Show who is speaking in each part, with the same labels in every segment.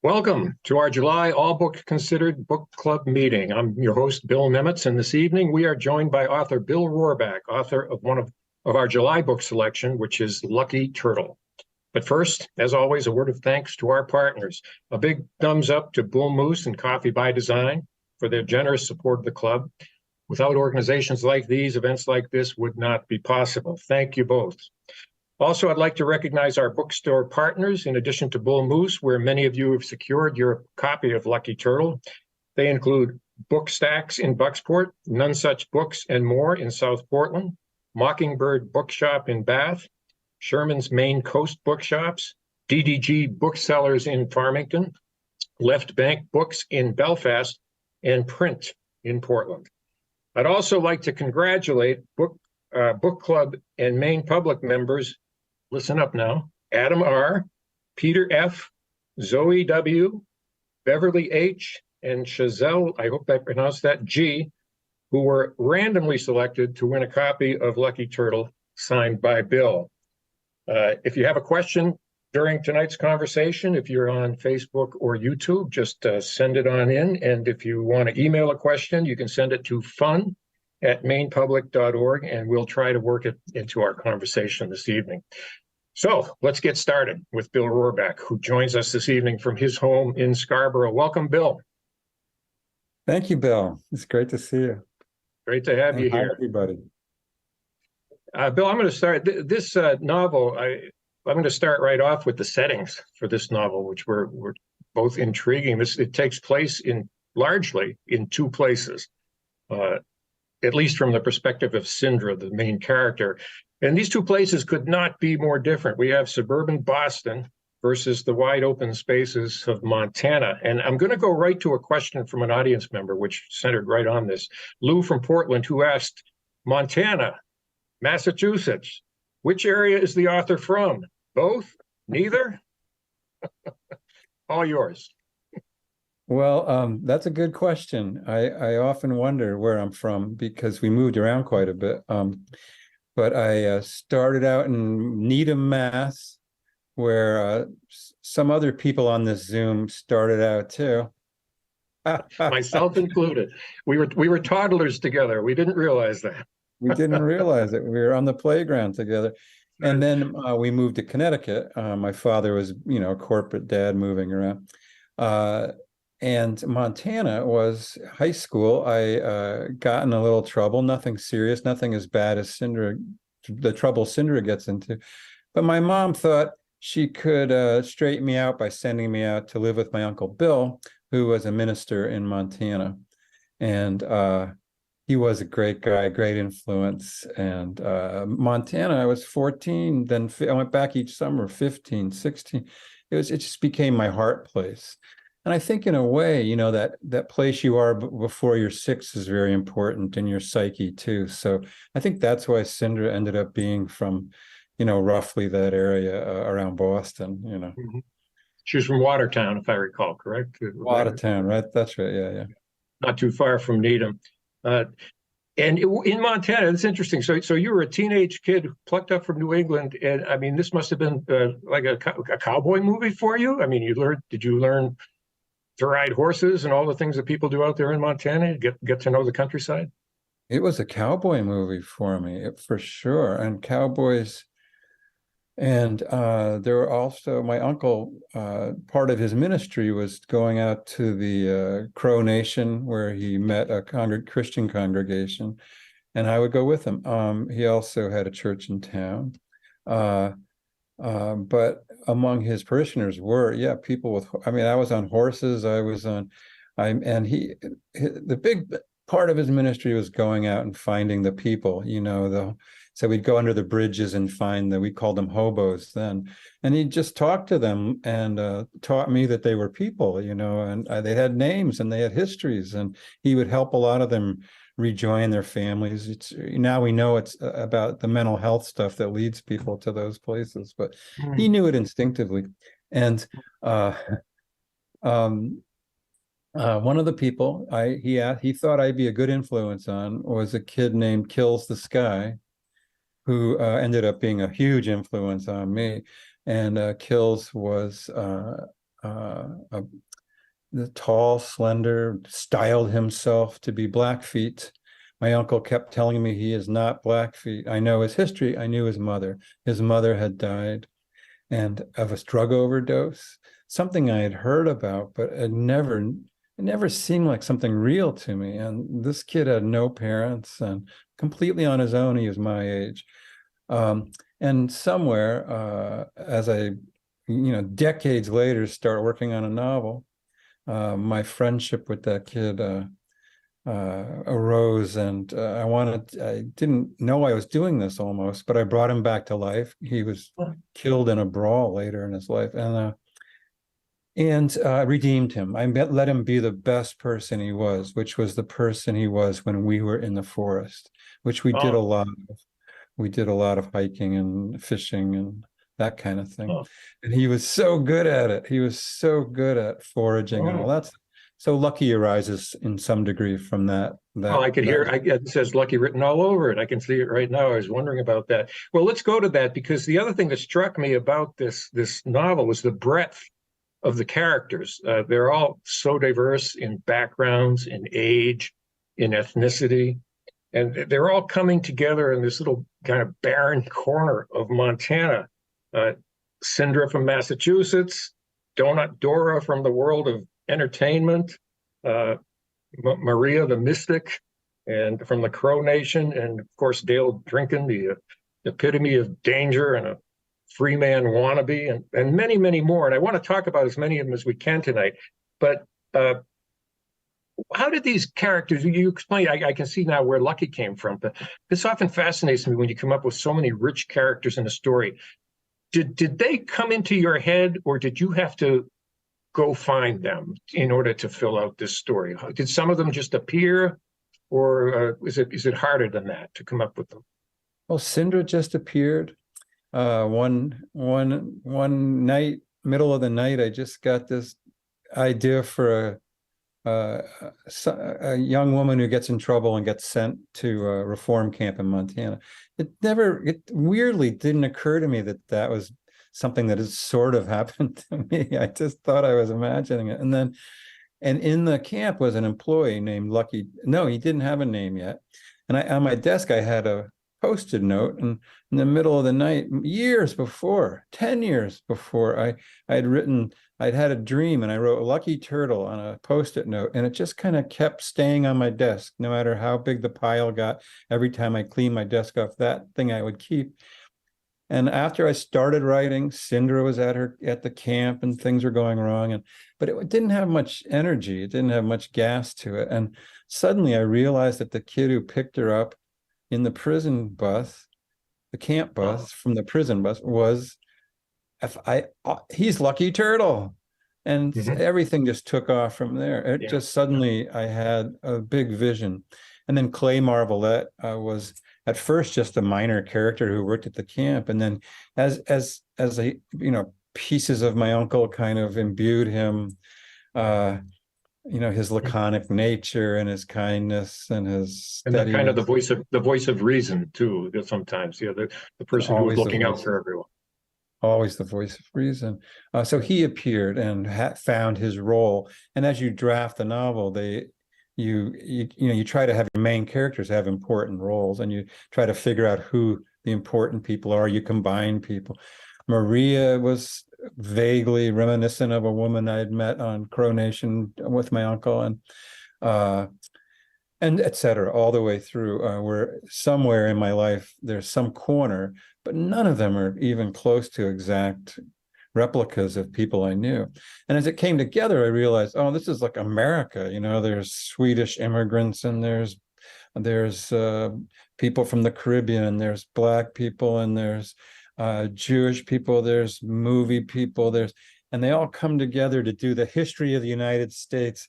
Speaker 1: Welcome to our July All Book Considered Book Club meeting. I'm your host, Bill Nemitz, and this evening we are joined by author Bill Rohrback, author of one of our July book selection, which is Lucky Turtle. But first, as always, a word of thanks to our partners. A big thumbs up to Bull Moose and Coffee by Design for their generous support of the club. Without organizations like these, events like this would not be possible. Thank you both. Also, I'd like to recognize our bookstore partners, in addition to Bull Moose, where many of you have secured your copy of Lucky Turtle. They include Book Stacks in Bucksport, None Such Books and More in South Portland, Mockingbird Bookshop in Bath, Sherman's Maine Coast Bookshops, DDG Booksellers in Farmington, Left Bank Books in Belfast, and Print in Portland. I'd also like to congratulate Book Club and Maine Public members. Listen up now: Adam R., Peter F., Zoe W., Beverly H., and Chazelle, I hope I pronounced that, G., who were randomly selected to win a copy of Lucky Turtle signed by Bill. If you have a question during tonight's conversation, if you're on Facebook or YouTube, just send it on in. And if you want to email a question, you can send it to fun@mainepublic.org, and we'll try to work it into our conversation this evening. So let's get started with Bill Rohrback, who joins us this evening from his home in Scarborough. Welcome, Bill.
Speaker 2: Thank you, Bill. It's great to see you.
Speaker 1: Great to have you
Speaker 2: Hi,
Speaker 1: here.
Speaker 2: everybody.
Speaker 1: Bill, I'm going to start this novel. I'm going to start right off with the settings for this novel, which were both intriguing. It takes place largely in two places, at least from the perspective of Sindra, the main character. And these two places could not be more different. We have suburban Boston versus the wide open spaces of Montana. And I'm going to go right to a question from an audience member, which centered right on this. Lou from Portland, who asked, Montana, Massachusetts, which area is the author from? Both? Neither? All yours.
Speaker 2: Well, that's a good question. I often wonder where I'm from because we moved around quite a bit. But I started out in Needham, Mass, where some other people on this Zoom started out too.
Speaker 1: Myself included. We were toddlers together. We didn't realize that.
Speaker 2: We didn't realize it. We were on the playground together. And then we moved to Connecticut. My father was, a corporate dad moving around. And Montana was high school. I got in a little trouble, nothing serious, nothing as bad as the trouble Sindra gets into. But my mom thought she could straighten me out by sending me out to live with my Uncle Bill, who was a minister in Montana. And he was a great guy, great influence. And Montana, I was 14, then I went back each summer, 15, 16. It just became my heart place. And I think in a way, that place you are before you're 6 is very important in your psyche too. So I think that's why Sindra ended up being from, roughly that area around Boston,
Speaker 1: Mm-hmm. She was from Watertown, if I recall, correct?
Speaker 2: Watertown, right? That's right. Yeah.
Speaker 1: Not too far from Needham. And in Montana, it's interesting. So you were a teenage kid plucked up from New England, and I mean, this must have been like a cowboy movie for you. I mean, did you learn to ride horses and all the things that people do out there in Montana, get to know the countryside?
Speaker 2: It was a cowboy movie for me, for sure. And cowboys, and there were also, my uncle, part of his ministry was going out to the Crow Nation, where he met a Christian congregation, and I would go with him. He also had a church in town. But among his parishioners were, people with, I was on horses, the big part of his ministry was going out and finding the people, so we'd go under the bridges and find we called them hobos then. And he'd just talk to them and taught me that they were people, and they had names and they had histories, and he would help a lot of them rejoin their families. Now we know it's about the mental health stuff that leads people to those places, but he knew it instinctively. And one of the people he thought I'd be a good influence on was a kid named Kills the Sky, who ended up being a huge influence on me. And Kills was the tall, slender, styled himself to be Blackfeet. My uncle kept telling me he is not Blackfeet. I know his history. I knew his mother. His mother had died and of a drug overdose, something I had heard about, but it never seemed like something real to me. And this kid had no parents and completely on his own. He was my age. And somewhere, as I, decades later, start working on a novel, my friendship with that kid arose, and I didn't know I was doing this almost, but I brought him back to life. He was killed in a brawl later in his life, and redeemed him. Let him be the best person he was, which was the person he was when we were in the forest, which we did a lot of. We did a lot of hiking and fishing and that kind of thing. And he was so good at it. He was so good at foraging and all that. So lucky arises in some degree from that.
Speaker 1: Well, I could hear it says Lucky written all over it. I can see it right now. I was wondering about that. Well, let's go to that, because the other thing that struck me about this novel was the breadth of the characters. They're all so diverse in backgrounds, in age, in ethnicity, and they're all coming together in this little kind of barren corner of Montana. Cindra from Massachusetts, Donut Dora from the world of entertainment, Maria the mystic, and from the Crow Nation, and of course Dale Drinkin, the epitome of danger and a free man wannabe, and many, many more. And I want to talk about as many of them as we can tonight. But how did these characters, you explain, I can see now where Lucky came from, but this often fascinates me when you come up with so many rich characters in a story. Did they come into your head, or did you have to go find them in order to fill out this story? Did some of them just appear, or is it harder than that to come up with them?
Speaker 2: Well, Cindra just appeared. One night, middle of the night, I just got this idea for a young woman who gets in trouble and gets sent to a reform camp in Montana. It weirdly didn't occur to me that was something that has sort of happened to me. I just thought I was imagining it. And in the camp was an employee named Lucky. No, he didn't have a name yet. And on my desk, I had a Post-it note, and in the middle of the night, 10 years before, I'd had a dream, and I wrote Lucky Turtle on a Post-it note, and it just kind of kept staying on my desk, no matter how big the pile got. Every time I cleaned my desk off, that thing I would keep. And after I started writing, Cindra was at the camp, and things were going wrong, but it didn't have much energy. It didn't have much gas to it. And suddenly I realized that the kid who picked her up in the prison bus, the camp bus from the prison bus, was he's Lucky Turtle. And everything just took off from there. Just suddenly I had a big vision. And then Clay Marvelette was at first just a minor character who worked at the camp. And then as pieces of my uncle kind of imbued him, his laconic nature and his kindness and his steadiness.
Speaker 1: And kind of the voice of reason too. Sometimes, the person who was looking out for everyone.
Speaker 2: Always the voice of reason. So he appeared and found his role. And as you draft the novel, you try to have your main characters have important roles, and you try to figure out who the important people are. You combine people. Maria was vaguely reminiscent of a woman I had met on Crow Nation with my uncle, and et cetera, all the way through, where somewhere in my life there's some corner, but none of them are even close to exact replicas of people I knew. And as it came together, I realized, this is like America. There's Swedish immigrants, and there's people from the Caribbean, there's Black people, and there's Jewish people, there's movie people, and they all come together to do the history of the United States.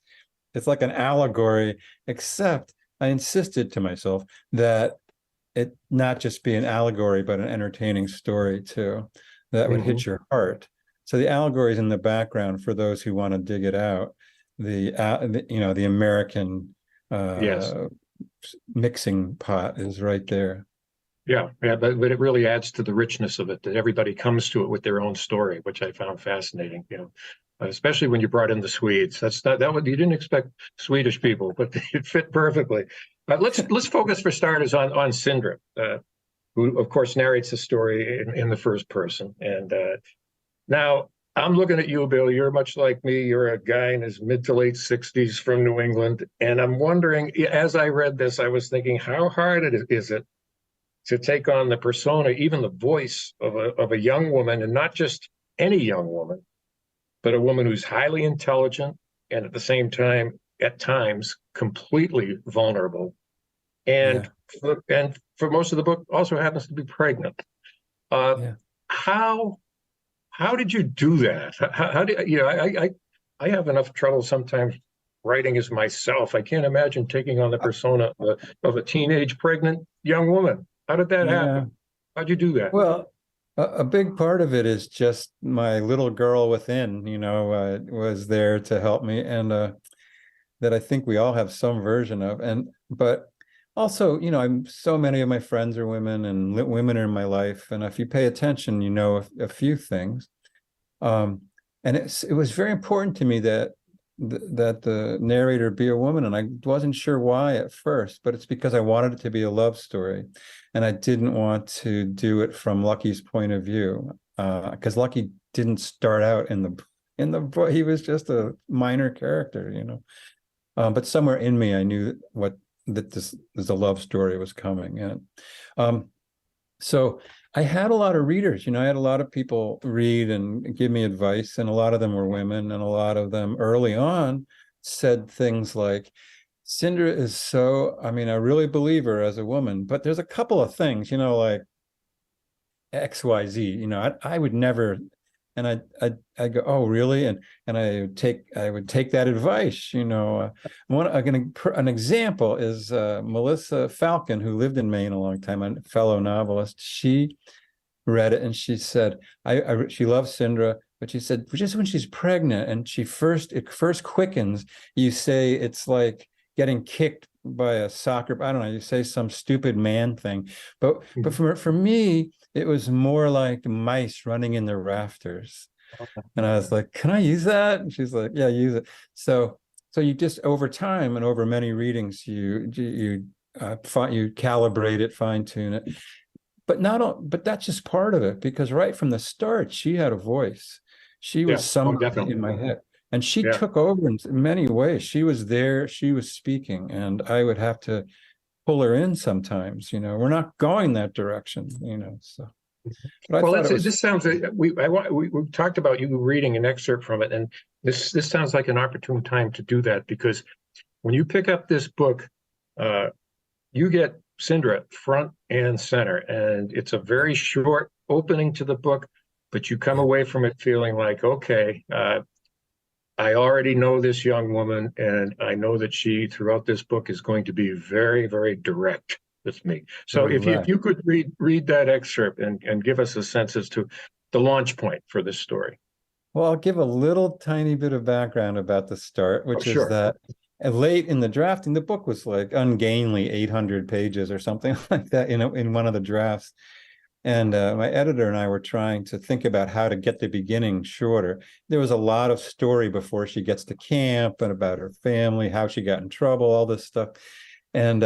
Speaker 2: It's like an allegory, except I insisted to myself that it not just be an allegory, but an entertaining story too, that would hit your heart. So the allegory is in the background for those who want to dig it out. The American mixing pot is right there.
Speaker 1: yeah, but it really adds to the richness of it that everybody comes to it with their own story, which I found fascinating. Especially when you brought in the Swedes. That's not that what you didn't expect Swedish people, but it fit perfectly. Let's focus for starters on Sindre, who of course narrates the story in the first person. And now I'm looking at you, Bill. You're much like me. You're a guy in his mid to late 60s from New England, and I'm wondering, as I read this, I was thinking, how hard is it to take on the persona, even the voice of a young woman, and not just any young woman, but a woman who's highly intelligent and at the same time, at times, completely vulnerable. And for most of the book, also happens to be pregnant.
Speaker 2: Yeah.
Speaker 1: How did you do that? How do I have enough trouble sometimes writing as myself. I can't imagine taking on the persona of a teenage pregnant young woman. How did that happen? How'd you do that?
Speaker 2: Well, a big part of it is just my little girl within, was there to help me, and that I think we all have some version of. But also, I'm so many of my friends are women, and women are in my life, and if you pay attention, a few things. And it was very important to me that the narrator be a woman, and I wasn't sure why at first, but it's because I wanted it to be a love story, and I didn't want to do it from Lucky's point of view, because Lucky didn't start out in the book. He was just a minor character, but somewhere in me I knew that this a love story was coming. And so I had a lot of readers, I had a lot of people read and give me advice, and a lot of them were women, and a lot of them early on said things like, Sindre is I really believe her as a woman, but there's a couple of things, like XYZ, I would never, and I go, oh, really? And I would take that advice, an example is Melissa Falcon, who lived in Maine a long time, a fellow novelist. She read it and she said, she loves Sindre, but she said, just when she's pregnant and it first quickens, you say it's like getting kicked by a soccer, I don't know, you say some stupid man thing. But for me, it was more like mice running in the rafters. And I was like, can I use that? And she's like, yeah, use it. So you just, over time and over many readings, you calibrate it, fine tune it. But that's just part of it, because right from the start, she had a voice. She was somebody in my head. And she took over in many ways. She was there, she was speaking, and I would have to pull her in sometimes. We're not going that direction, so.
Speaker 1: This sounds, we talked about you reading an excerpt from it, and this sounds like an opportune time to do that, because when you pick up this book, you get Sindre front and center, and it's a very short opening to the book, but you come away from it feeling like, okay, I already know this young woman, and I know that she, throughout this book, is going to be very, very direct with me. So if you could read that excerpt and give us a sense as to the launch point for this story.
Speaker 2: Well, I'll give a little tiny bit of background about the start, which is that late in the drafting, the book was like ungainly 800 pages or something like that in one of the drafts. And my editor and I were trying to think about how to get the beginning shorter. There was a lot of story before she gets to camp, and about her family, how she got in trouble, all this stuff. And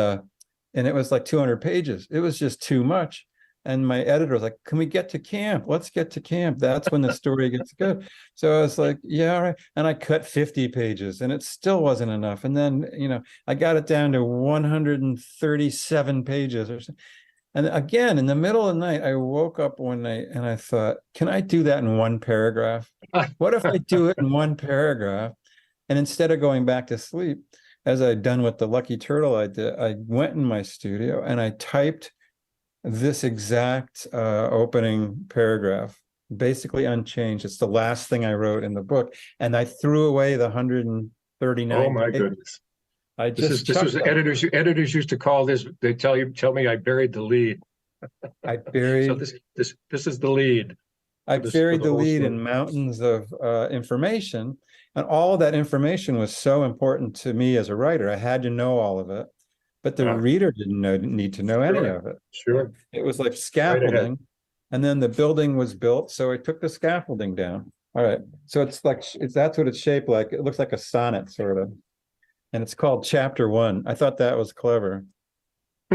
Speaker 2: it was like 200 pages. It was just too much. And my editor was like, can we get to camp? Let's get to camp. That's when the story gets good. So I was like, yeah, all right. And I cut 50 pages, and it still wasn't enough. And then, I got it down to 137 pages or something. And again, in the middle of the night, I woke up one night and I thought, can I do that in one paragraph? What if I do it in one paragraph? And instead of going back to sleep, as I'd done with the Lucky Turtle, I went in my studio and I typed this exact opening paragraph, basically unchanged. It's the last thing I wrote in the book. And I threw away the 139.
Speaker 1: Oh my goodness.
Speaker 2: This
Speaker 1: was editors used to call this, they tell me I buried the lead.
Speaker 2: I buried.
Speaker 1: So this is the lead.
Speaker 2: I buried the lead in mountains of information, and all of that information was so important to me as a writer. I had to know all of it, but the
Speaker 1: uh,
Speaker 2: reader didn't need to know any
Speaker 1: sure,
Speaker 2: of it.
Speaker 1: sure.
Speaker 2: It was like
Speaker 1: Right ahead.
Speaker 2: scaffolding, and then the building was built, so I took the scaffolding down. All right, so it's like that's what it's shaped like. It looks like a sonnet, sort of, and it's called Chapter One. I thought that was clever.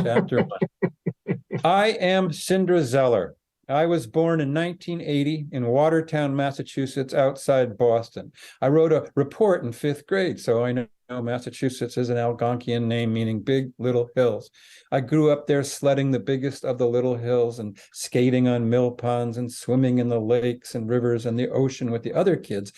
Speaker 2: Chapter One. I am Sindra Zeller. I was born in 1980 in Watertown, Massachusetts, outside Boston. I wrote a report in fifth grade, so I know Massachusetts is an Algonquian name meaning big little hills. I grew up there sledding the biggest of the little hills and skating on mill ponds and swimming in the lakes and rivers and the ocean with the other kids,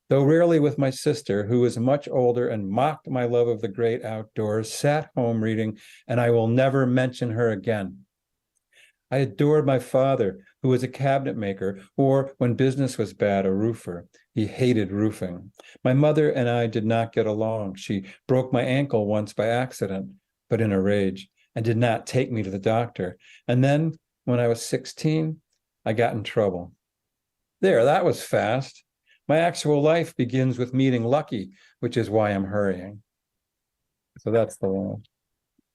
Speaker 2: though rarely with my sister, who was much older and mocked my love of the great outdoors, sat home reading, and I will never mention her again. I adored my father, who was a cabinet maker, or when business was bad, a roofer. He hated roofing. My mother and I did not get along. She broke my ankle once by accident, but in a rage, and did not take me to the doctor. And then, when I was 16, I got in trouble. There, that was fast. My actual life begins with meeting Lucky, which is why I'm hurrying. So that's the one.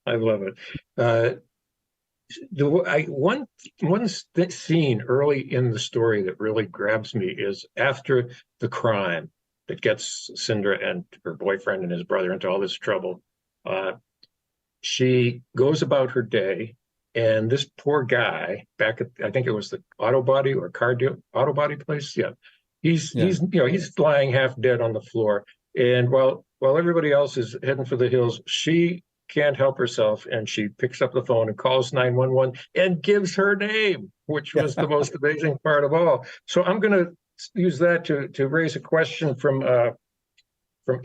Speaker 1: I love it. Uh, one scene early in the story that really grabs me is after the crime that gets Cinder and her boyfriend and his brother into all this trouble. Uh, she goes about her day, and this poor guy back at, I think it was the auto body or auto body place. Yeah,
Speaker 2: Yeah.
Speaker 1: he's lying half dead on the floor, and while everybody else is heading for the hills, she can't help herself, and she picks up the phone and calls 911 and gives her name, which was the most amazing part of all. So I'm going to use that to raise a question from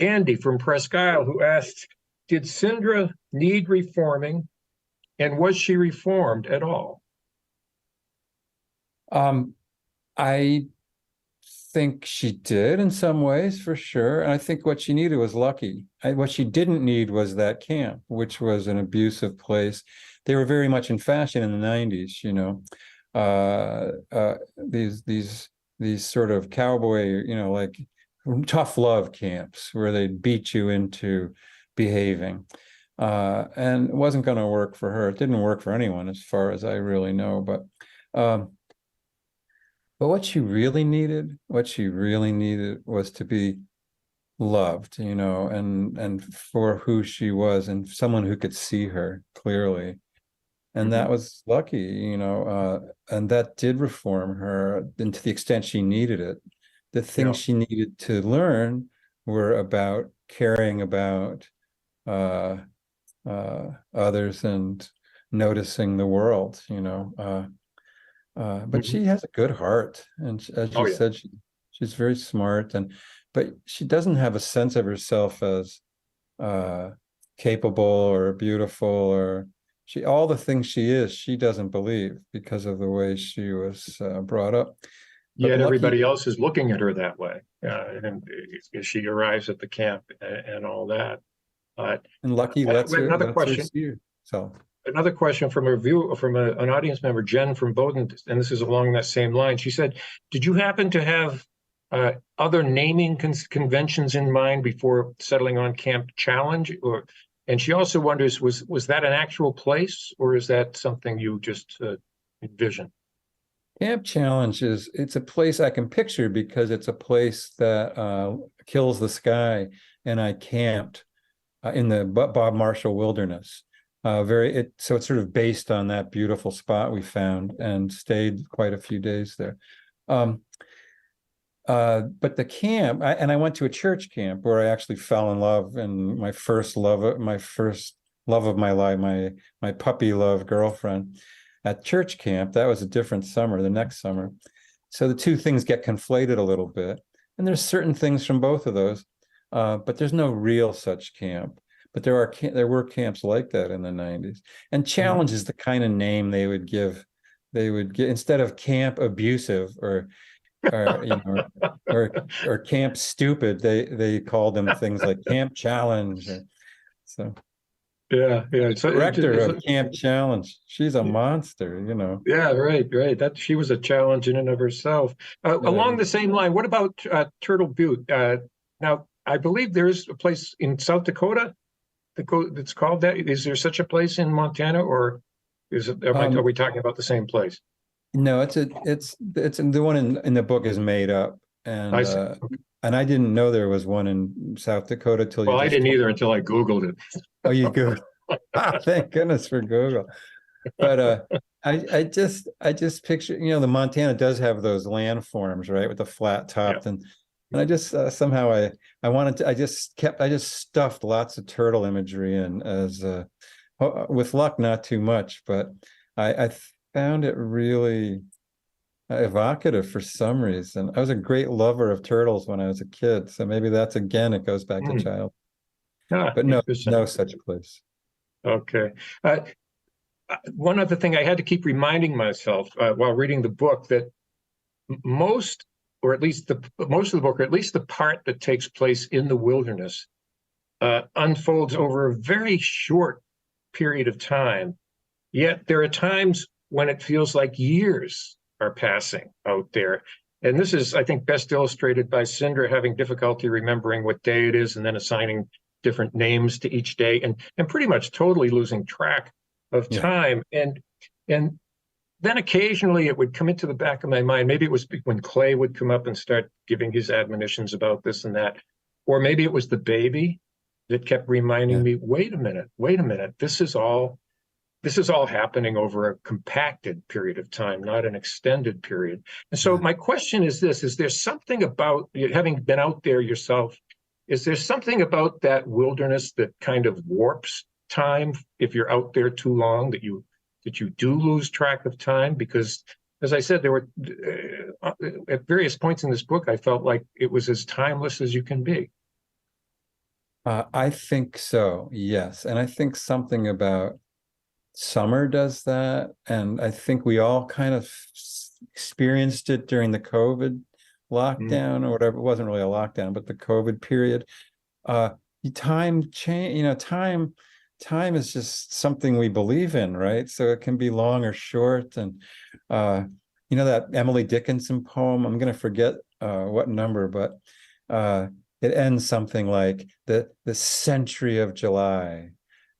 Speaker 1: Andy from Presque Isle, who asked, did Sindra need reforming, and was she reformed at all?
Speaker 2: I think she did in some ways, for sure. And I think what she needed was Lucky. What she didn't need was that camp, which was an abusive place. They were very much in fashion in the 90s, these sort of cowboy, like tough love camps where they beat you into behaving. And it wasn't going to work for her. It didn't work for anyone, as far as I really know. But what she really needed was to be loved, and for who she was, and someone who could see her clearly. And that
Speaker 1: Mhm.
Speaker 2: was Lucky, and that did reform her, and to the extent she needed it. The things
Speaker 1: Yeah.
Speaker 2: she needed to learn were about caring about others and noticing the world, but
Speaker 1: Mhm.
Speaker 2: she has a good heart, and as
Speaker 1: Oh
Speaker 2: you
Speaker 1: yeah.
Speaker 2: said, she's very smart, but she doesn't have a sense of herself as uh, capable or beautiful, or all the things she is. She doesn't believe because of the way she was brought up. But
Speaker 1: Yet
Speaker 2: Lucky,
Speaker 1: everybody else is looking at her that way, and as she arrives at the camp and all that. Uh,
Speaker 2: and Lucky
Speaker 1: another
Speaker 2: lets her
Speaker 1: question.
Speaker 2: see herself.
Speaker 1: Another question from a view from an audience member, Jen from Bowdoin, and this is along that same line. She said, "Did you happen to have other naming conventions in mind before settling on Camp Challenge?" Or, and she also wonders, was that an actual place, or is that something you just envision?
Speaker 2: Camp Challenge it's a place I can picture because it's a place that kills the sky, and I camped in the Bob Marshall Wilderness. So it's sort of based on that beautiful spot we found and stayed quite a few days there. Um, but the camp, and I went to a church camp where I actually fell in love, and my first love of my life, my puppy love girlfriend at church camp. That was a different summer, the next summer. So the two things get conflated a little bit, and there's certain things from both of those, but there's no real such camp. But there were camps like that in the 90s. And
Speaker 1: Mhm.
Speaker 2: Challenge is the kind of name they would give. They would get, instead of Camp Abusive or or Camp Stupid, they called them things like Camp Challenge. So
Speaker 1: Yeah, yeah. So
Speaker 2: director of Camp Challenge, she's a monster,
Speaker 1: yeah, right, right. That she was a challenge in and of herself. Along
Speaker 2: Uh,
Speaker 1: the same line, what about Turtle Butte? Now, I believe there is a place in South Dakota that's called that? Is there such a place in Montana, or are we talking about the same place?
Speaker 2: No, it's the one in the book is made up,
Speaker 1: I see. Okay.
Speaker 2: and I didn't know there was one in South Dakota till you
Speaker 1: Well, I
Speaker 2: just
Speaker 1: didn't
Speaker 2: told.
Speaker 1: either until I Googled it.
Speaker 2: Oh, you go. Thank goodness for Google. But I just picture, the Montana does have those landforms, right, with the flat
Speaker 1: Yeah.
Speaker 2: top, and I just somehow I wanted to I just stuffed lots of turtle imagery in as with luck, not too much, but I found it really evocative for some reason. I was a great lover of turtles when I was a kid, so maybe that's again it goes back to
Speaker 1: Hmm.
Speaker 2: child,
Speaker 1: Ah,
Speaker 2: but no,
Speaker 1: interesting.
Speaker 2: no such place.
Speaker 1: Okay. One other thing I had to keep reminding myself while reading the book that most, or at least the most of the book, or at least the part that takes place in the wilderness, unfolds over a very short period of time. Yet there are times when it feels like years are passing out there. And this is, I think, best illustrated by Cinder having difficulty remembering what day it is and then assigning different names to each day and pretty much totally losing track of
Speaker 2: Yeah.
Speaker 1: time. And then occasionally it would come into the back of my mind. Maybe it was when Clay would come up and start giving his admonitions about this and that. Or maybe it was the baby that kept reminding
Speaker 2: Yeah.
Speaker 1: me, wait a minute, this is all happening over a compacted period of time, not an extended period. And so
Speaker 2: Yeah.
Speaker 1: my question is this, is there something about, having been out there yourself, is there something about that wilderness that kind of warps time if you're out there too long, that you do lose track of time? Because as I said, there were at various points in this book, I felt like it was as timeless as you can be.
Speaker 2: I think so, yes. And I think something about summer does that. And I think we all kind of experienced it during the COVID
Speaker 1: Mm,
Speaker 2: lockdown or whatever. It wasn't really a lockdown, but the COVID period. Uh, time change, time is just something we believe in, right? So it can be long or short. And uh, that Emily Dickinson poem, I'm going to forget what number, but uh, it ends something like the century of July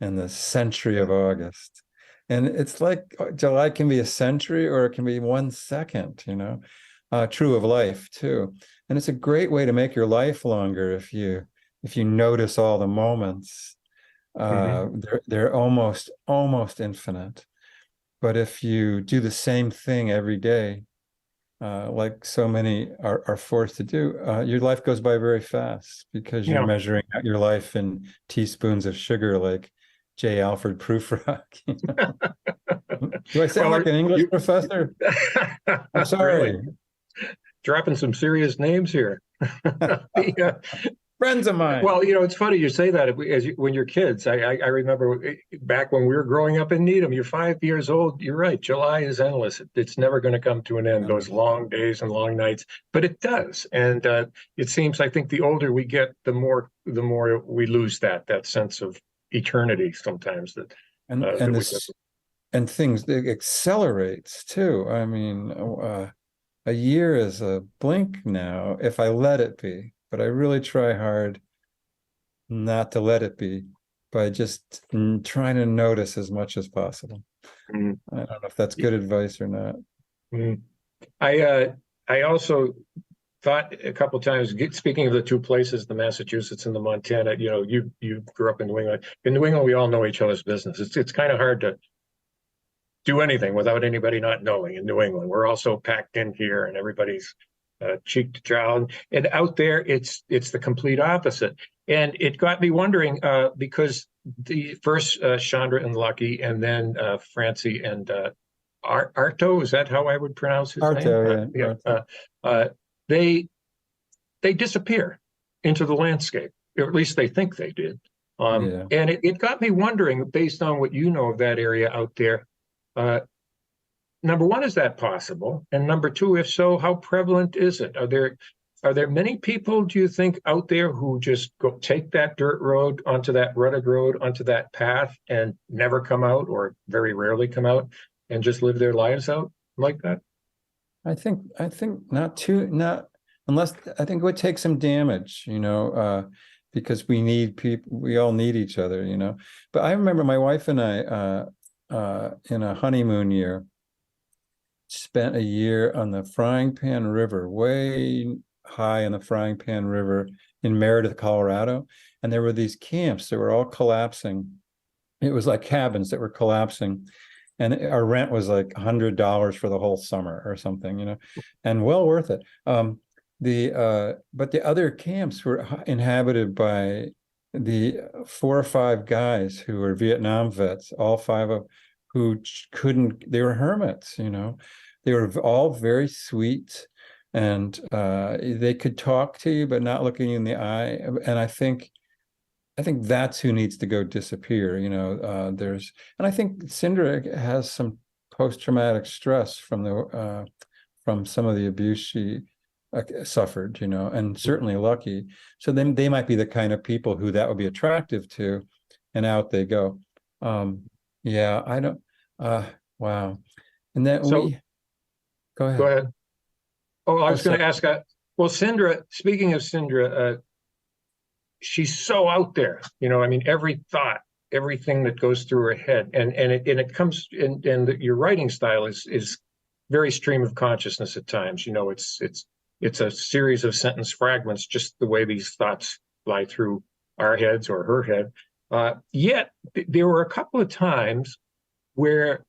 Speaker 2: and the century of
Speaker 1: yeah.
Speaker 2: August. And it's like July can be a century or it can be 1 second, true of life too. And it's a great way to make your life longer if you notice all the moments.
Speaker 1: Mhm.
Speaker 2: They're almost infinite. But if you do the same thing every day, like so many are forced to do, your life goes by very fast because you're
Speaker 1: Yeah.
Speaker 2: measuring out your life in teaspoons of sugar, like J. Alfred Prufrock. Do I sound
Speaker 1: Well,
Speaker 2: like an English
Speaker 1: you
Speaker 2: professor? I'm
Speaker 1: really
Speaker 2: sorry.
Speaker 1: dropping some serious names here. The,
Speaker 2: Friends of mine.
Speaker 1: well, it's funny you say that when you're kids. I remember back when we were growing up in Needham. You're 5 years old. You're right. July is endless. It's never going to come to an end. Those long days and long nights, but it does. And it seems, I think, the older we get, the more we lose that sense of eternity. Sometimes that
Speaker 2: and
Speaker 1: that
Speaker 2: and
Speaker 1: we get.
Speaker 2: this and things it accelerates too. I mean, a year is a blink now if I let it be, but I really try hard not to let it be by just trying to notice as much as possible.
Speaker 1: Mm,
Speaker 2: I don't know if that's good advice or not.
Speaker 1: mm. I also thought a couple times, speaking of the two places, the Massachusetts and the Montana, you grew up in New England. In New England, we all know each other's business. It's kind of hard to do anything without anybody not knowing in New England. We're all so packed in here and everybody's cheek to jowl. And out there, it's the complete opposite. And it got me wondering because the first Chandra and Lucky and then Francie and Arto, is that how I would pronounce his name?
Speaker 2: Arto, yeah,
Speaker 1: Yeah.
Speaker 2: Arto.
Speaker 1: They they disappear into the landscape, or at least they think they did.
Speaker 2: Yeah.
Speaker 1: And it got me wondering, based on what you know of that area out there, uh, number one, is that possible? And number two, if so, how prevalent is it? Are there many people, do you think, out there who just go take that dirt road onto that rutted road, onto that path and never come out or very rarely come out and just live their lives out like that?
Speaker 2: I think not unless I think it would take some damage, because we need people, we all need each other, you know. But I remember my wife and I, in a honeymoon year, spent a year on the Frying Pan River, way high in the Frying Pan River in Meredith, Colorado. And there were these camps that were all collapsing. It was like cabins that were collapsing. And our rent was like $100 for the whole summer or something, you know, and well worth it. But the other camps were inhabited by the 4 or 5 guys who were Vietnam vets, all 5 of who couldn't, they were hermits, you know. They were all very sweet, and they could talk to you, but not looking you in the eye. And I think that's who needs to go disappear. You know, and I think Sindra has some post-traumatic stress from some of the abuse she suffered, you know, and certainly Lucky. So then they might be the kind of people who that would be attractive to, and out they go. Yeah, I don't, wow. And then
Speaker 1: So
Speaker 2: go
Speaker 1: go
Speaker 2: ahead.
Speaker 1: ahead. Oh, I
Speaker 2: Oh,
Speaker 1: was going
Speaker 2: sorry.
Speaker 1: to ask, well, Sindra, speaking of Sindra, she's so out there, you know, I mean, every thought, everything that goes through her head, and it comes, your writing style is very stream of consciousness at times. You know, it's a series of sentence fragments, just the way these thoughts fly through our heads or her head. Yet there were a couple of times where,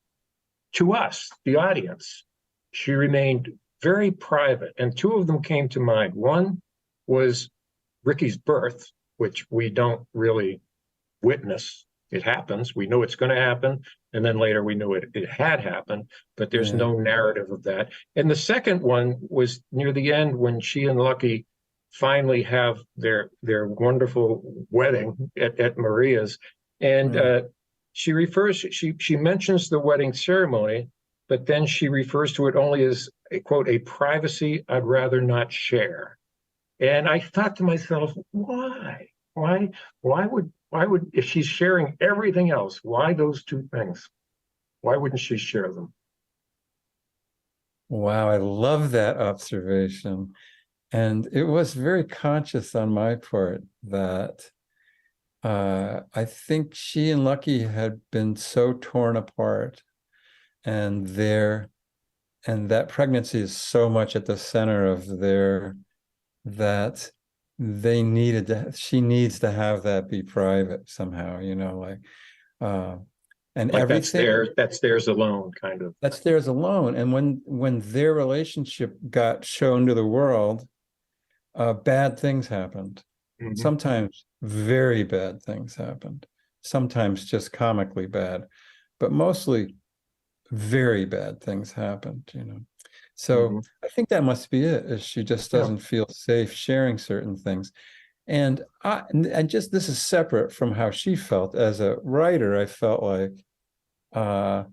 Speaker 1: to us, the audience, she remained very private, and 2 of them came to mind. One was Ricky's birth, which we don't really witness. It happens. We know it's going to happen. And then later we knew it had happened, but there's
Speaker 2: Yeah.
Speaker 1: no narrative of that. And the second one was near the end when she and Lucky finally have their wonderful wedding at Maria's. And
Speaker 2: Yeah.
Speaker 1: she mentions the wedding ceremony, but then she refers to it only as a quote, a privacy I'd rather not share. And I thought to myself, why? Why would, if she's sharing everything else, why those 2 things? Why wouldn't she share them?
Speaker 2: Wow, I love that observation. And it was very conscious on my part that I think she and Lucky had been so torn apart, and that pregnancy is so much at the center of their, that she needs to have that be private somehow, you know, like and
Speaker 1: Like
Speaker 2: everything
Speaker 1: that's theirs alone, kind of.
Speaker 2: that's theirs alone. And when their relationship got shown to the world, bad things happened.
Speaker 1: Mhm.
Speaker 2: Sometimes very bad things happened. Sometimes just comically bad, but mostly very bad things happened, you know. So
Speaker 1: Mhm.
Speaker 2: I think that must be it, is she just
Speaker 1: Yeah,
Speaker 2: doesn't feel safe sharing certain things. And just, this is separate from how she felt as a writer. I felt like, uh,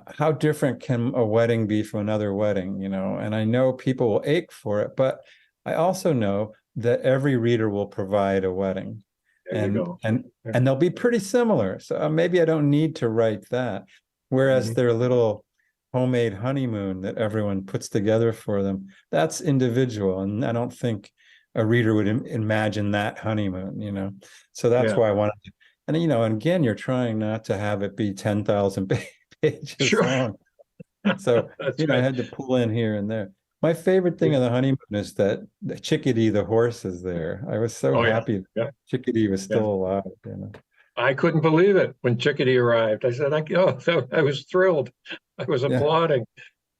Speaker 2: how different can a wedding be from another wedding, you know? And I know people will ache for it, but I also know that every reader will provide a wedding,
Speaker 1: there you go. Yeah.
Speaker 2: and they'll be pretty similar. So maybe I don't need to write that. Whereas
Speaker 1: Mhm.
Speaker 2: their little homemade honeymoon that everyone puts together for them, that's individual. And I don't think a reader would imagine that honeymoon, you know? So that's
Speaker 1: Yeah,
Speaker 2: why I wanted to, and, you know, and again, you're trying not to have it be 10,000 pages
Speaker 1: sure.
Speaker 2: long. So,
Speaker 1: That's
Speaker 2: you know, I
Speaker 1: right.
Speaker 2: had to pull in here and there. My favorite thing of the honeymoon is that the Chickadee, the horse, is there. I was so
Speaker 1: Oh yeah,
Speaker 2: happy
Speaker 1: yeah,
Speaker 2: Chickadee was
Speaker 1: yeah.
Speaker 2: still alive, you know.
Speaker 1: I couldn't believe it when Chickadee arrived. I said, I was thrilled. I was
Speaker 2: Yeah.
Speaker 1: applauding.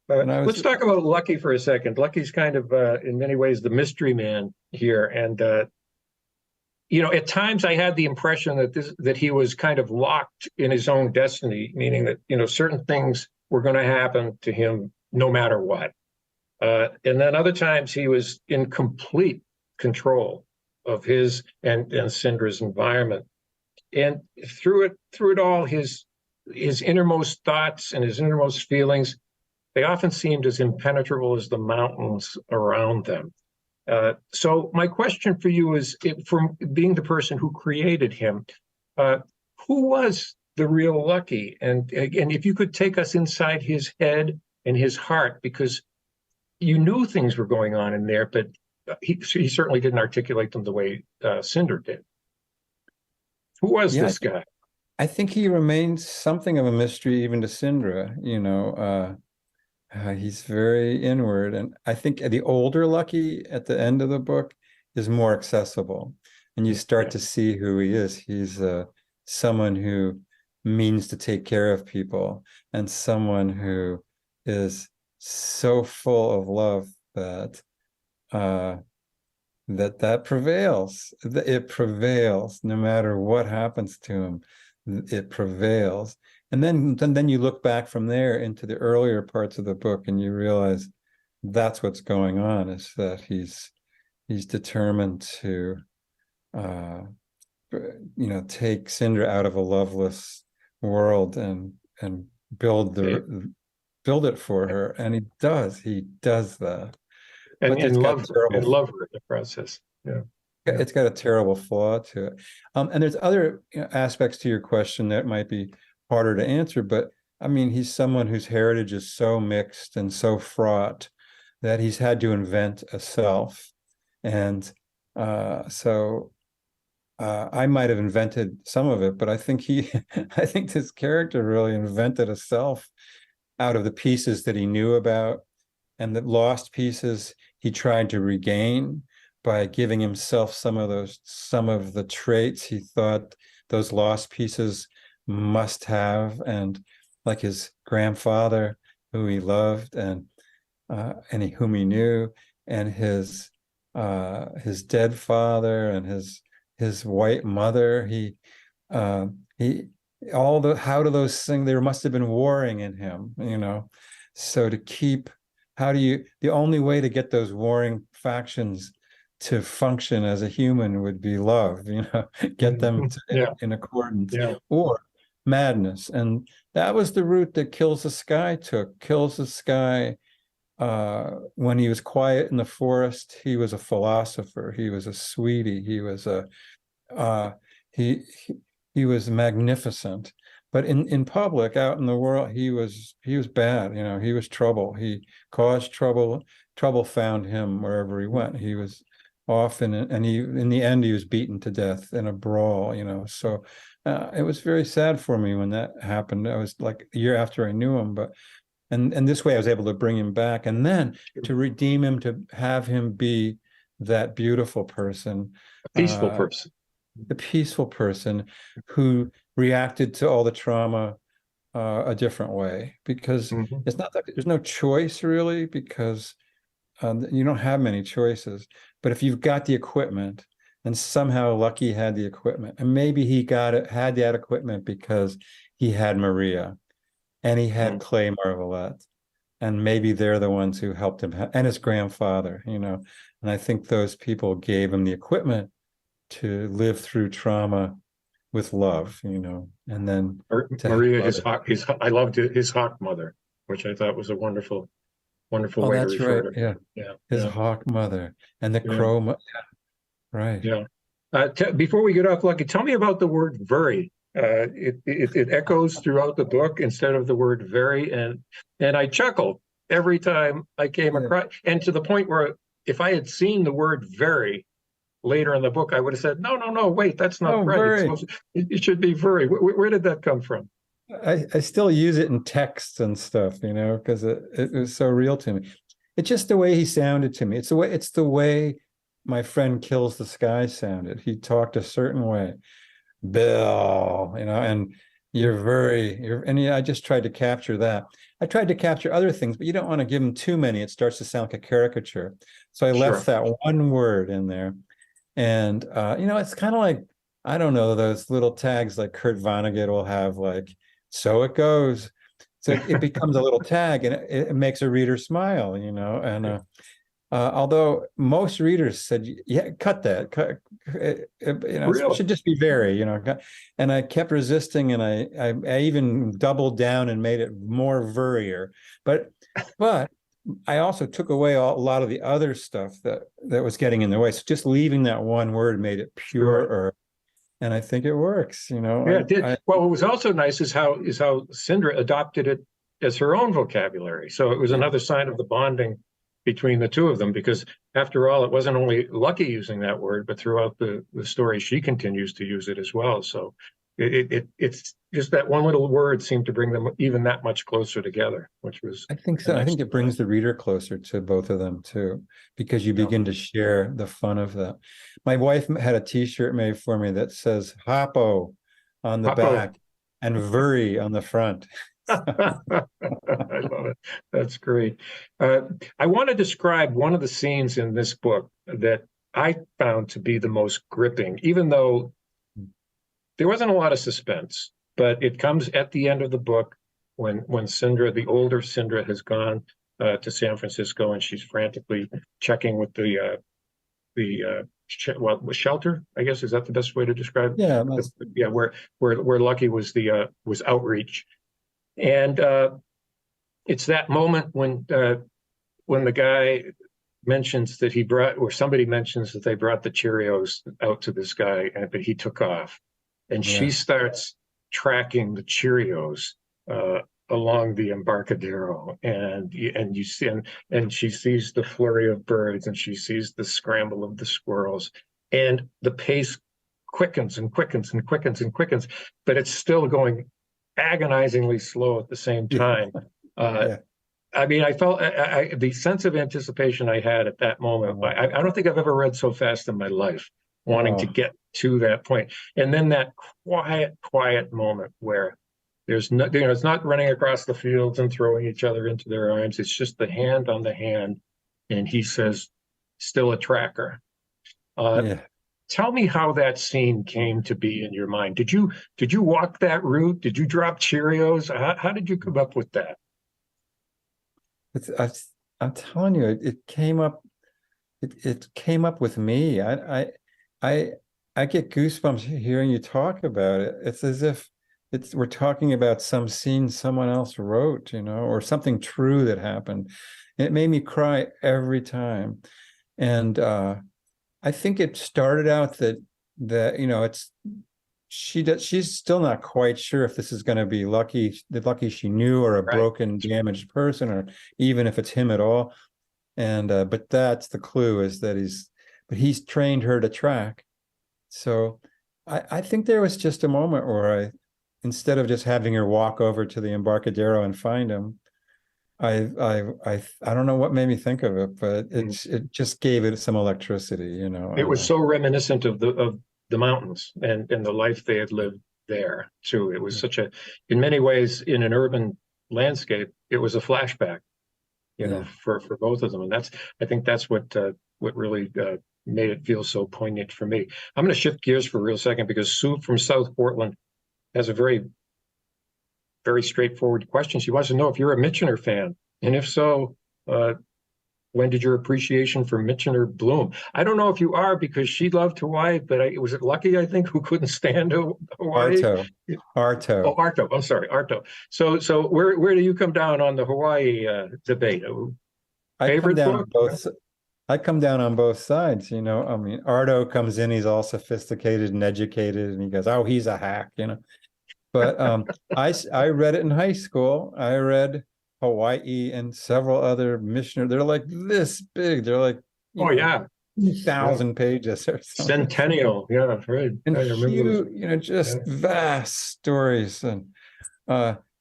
Speaker 2: And I was,
Speaker 1: Let's talk about Lucky for a second. Lucky's kind of, in many ways, the mystery man here, and you know, at times I had the impression that he was kind of locked in his own destiny, meaning that, you know, certain things were going to happen to him no matter what. And then other times he was in complete control of his and Cindra's environment. And through it all, his innermost thoughts and his innermost feelings, they often seemed as impenetrable as the mountains around them. So my question for you is, from being the person who created him, uh, who was the real Lucky? And if you could take us inside his head and his heart, because you knew things were going on in there, but he certainly didn't articulate them the way Cinder did. Who was
Speaker 2: Yeah,
Speaker 1: this guy?
Speaker 2: I think he remains something of a mystery even to Sindra, he's very inward, and I think the older Lucky at the end of the book is more accessible, and you start
Speaker 1: Yeah.
Speaker 2: to see who he is. He's someone who means to take care of people, and someone who is so full of love that uh, that prevails. It prevails no matter what happens to him. It prevails. And then you look back from there into the earlier parts of the book and you realize that's what's going on, is that he's determined to take Cinder out of a loveless world and build
Speaker 1: Okay.
Speaker 2: build it for her. And he does that.
Speaker 1: And
Speaker 2: But it's got terrible
Speaker 1: love her in the process. Yeah. Yeah.
Speaker 2: it's got a terrible flaw to it. And there's other aspects to your question that might be harder to answer, but I mean, he's someone whose heritage is so mixed and so fraught that he's had to invent a self. And I might have invented some of it, but I think I think this character really invented a self out of the pieces that he knew about, and the lost pieces he tried to regain by giving himself some of the traits he thought those lost pieces must have, and like his grandfather, who he loved, and whom he knew, and his dead father, and his white mother. He all the how do those things, there must have been warring in him, so to keep, the only way to get those warring factions to function as a human would be love, get them in accordance,
Speaker 1: Yeah.
Speaker 2: or madness. And that was the route that Kills the Sky took. Kills the Sky, when he was quiet in the forest, he was a philosopher, he was a sweetie, he was he was magnificent. But in public, out in the world, he was bad. He was trouble. He caused trouble. Trouble found him wherever he went. He was often, and in the end, he was beaten to death in a brawl. So it was very sad for me when that happened. I was like a year after I knew him, but and this way I was able to bring him back, and then to redeem him, to have him be that beautiful person,
Speaker 1: A peaceful person.
Speaker 2: the peaceful person who reacted to all the trauma a different way, because it's not that there's no choice really, because you don't have many choices. But if you've got the equipment, and somehow Lucky had the equipment, and maybe he had that equipment because he had Maria and he had Clay Marvelette, and maybe they're the ones who helped him, and his grandfather, and I think those people gave him the equipment to live through trauma with love, and then
Speaker 1: Maria, I loved his hawk mother, which I thought was a wonderful way to refer to her.
Speaker 2: Yeah. His hawk mother and the crow. Yeah. Right.
Speaker 1: Yeah. Before we get off, Lucky, tell me about the word very. It echoes throughout the book instead of the word very, and I chuckled every time I came across, and to the point where if I had seen the word very later in the book, I would have said, no, wait, that's not right. It should be very. Where did that come from?
Speaker 2: I still use it in texts and stuff, because it was so real to me. It's just the way he sounded to me. It's the way my friend Kills the Sky sounded. He talked a certain way. Bill, and I just tried to capture that. I tried to capture other things, but you don't want to give him too many. It starts to sound like a caricature. So I left that one word in there. And, it's kind of like, I don't know, those little tags like Kurt Vonnegut will have, like, so it goes. So it becomes a little tag, and it makes a reader smile, and although most readers said, yeah, cut that, it should just be very, and I kept resisting, and I even doubled down and made it more verrier, but I also took away a lot of the other stuff that was getting in the way. So just leaving that one word made it purer, and I think it works.
Speaker 1: Yeah, it did. Well, what was also nice is how Sindra adopted it as her own vocabulary. So it was another sign of the bonding between the two of them, because after all, it wasn't only Lucky using that word, but throughout the story, she continues to use it as well. So it's just that one little word seemed to bring them even that much closer together, which was
Speaker 2: I think
Speaker 1: a
Speaker 2: so. I
Speaker 1: nice
Speaker 2: think it brings the reader closer to both of them too, because you begin to share the fun of that. My wife had a T-shirt made for me that says "Hoppo" on the
Speaker 1: Papo.
Speaker 2: back and "Vuri" on the front.
Speaker 1: I love it. That's great. I want to describe one of the scenes in this book that I found to be the most gripping, even though there wasn't a lot of suspense, but it comes at the end of the book when Sindra, the older Sindra, has gone to San Francisco, and she's frantically checking with well, shelter, I guess, is that the best way to describe it?
Speaker 2: Yeah,
Speaker 1: Yeah, where Lucky was was outreach. And it's that moment when the guy mentions that he brought, or somebody mentions that they brought the Cheerios out to this guy, but he took off, and she starts tracking the Cheerios along the Embarcadero, and you see, and she sees the flurry of birds, and she sees the scramble of the squirrels, and the pace quickens and quickens and quickens and quickens, but it's still going agonizingly slow at the same time.
Speaker 2: yeah.
Speaker 1: I mean, I felt the sense of anticipation I had at that moment. I don't think I've ever read so fast in my life, wanting to get to that point. And then that quiet moment where there's no, it's not running across the fields and throwing each other into their arms. It's just the hand on the hand. And he says, "Still a tracker."
Speaker 2: Yeah.
Speaker 1: Tell me how that scene came to be in your mind. Did you walk that route? Did you drop Cheerios? How did you come up with that?
Speaker 2: It's, I'm telling you, it came up. It came up with me. I I get goosebumps hearing you talk about it. It's as if we're talking about some scene someone else wrote, or something true that happened. It made me cry every time. And I think it started out that she's still not quite sure if this is going to be the Lucky she knew, or a broken, damaged person, or even if it's him at all. And but that's the clue, is that he's trained her to track. So I think there was just a moment where instead of just having her walk over to the Embarcadero and find him, I don't know what made me think of it, but it just gave it some electricity,
Speaker 1: It was so reminiscent of the mountains and the life they had lived there too. It was in many ways, in an urban landscape, it was a flashback, for both of them. And I think that's what really made it feel so poignant for me. I'm going to shift gears for a real second, because Sue from South Portland has a very, very straightforward question. She wants to know if you're a Michener fan, and if so, when did your appreciation for Michener bloom? I don't know if you are, because she loved Hawaii, but was it Lucky, I think, who couldn't stand Hawaii?
Speaker 2: Arto.
Speaker 1: Oh, Arto. I'm sorry, Arto. So where do you come down on the Hawaii debate? Favorite book?
Speaker 2: I come down on both sides, I mean, Arto comes in, he's all sophisticated and educated, and he goes, "Oh, he's a hack," But I read it in high school. I read Hawaii and several other Michener. They're like this big. They're like 2,000 pages or something.
Speaker 1: Centennial, yeah, right.
Speaker 2: And
Speaker 1: I remember
Speaker 2: huge, just vast stories, and